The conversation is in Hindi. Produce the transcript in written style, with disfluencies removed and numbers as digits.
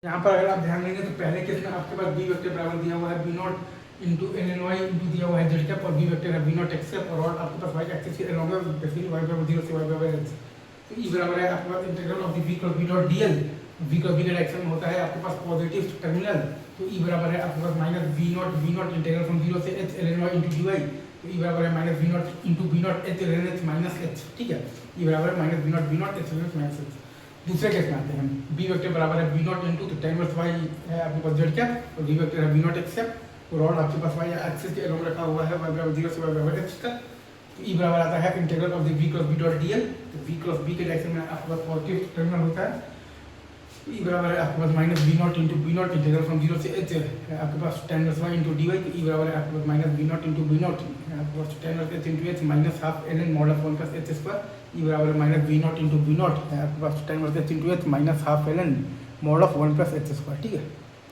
यहाँ पर अगर आप ध्यान देंगे तो पहले केस में आपके पास बी वेक्टर बराबर दिया हुआ है B naught into N N Y into दिया हुआ है जेड कैप और बी वेक्टर है बी नॉट एक्स कैप और आपके पास वाई एक्सिस के अलॉन्ग है बेसिकली वाई बराबर 0 से वाई बराबर x। तो ई बराबर है आपके पास integral of the v cross b dot dl। v cross b का डायरेक्शन में होता है आपके पास पॉजिटिव टर्मिनल, तो ई बराबर है आपके पास minus v naught integral from 0 से h ln y into dy। तो ई बराबर है minus v naught into b naught h ln h minus h। ठीक है, ई बराबर है minus v naught h ln h minus h। दूसरे केस में आते हैं, बी वेक्टर बराबर है बी नॉट इंटू तो tan इनवर्स वाई है आपके पास जेड कैप और बी वेक्टर है बी नॉट एक्स कैप और आपके पास वाई एक्सिस के अलॉन्ग रखा हुआ है वाई बराबर 0 से वाई बराबर x तक। तो ई बराबर आता है integral of the v cross b dot dl। तो v क्रॉस b के डायरेक्शन में आपके पास पॉजिटिव टर्मिनल होता है। तो ई बराबर है आपके पास minus v naught into B naught integral from 0 से h है आपके पास tan inverse Y into dy। तो ई बराबर है आपके पास minus v naught into B naught आपके पास tan inverse h into h minus half ln mod of 1 plus h square. E बराबर है minus v naught into B naught है आपके पास tan inverse h into h minus half ln mod of 1 plus h square. ठीक है।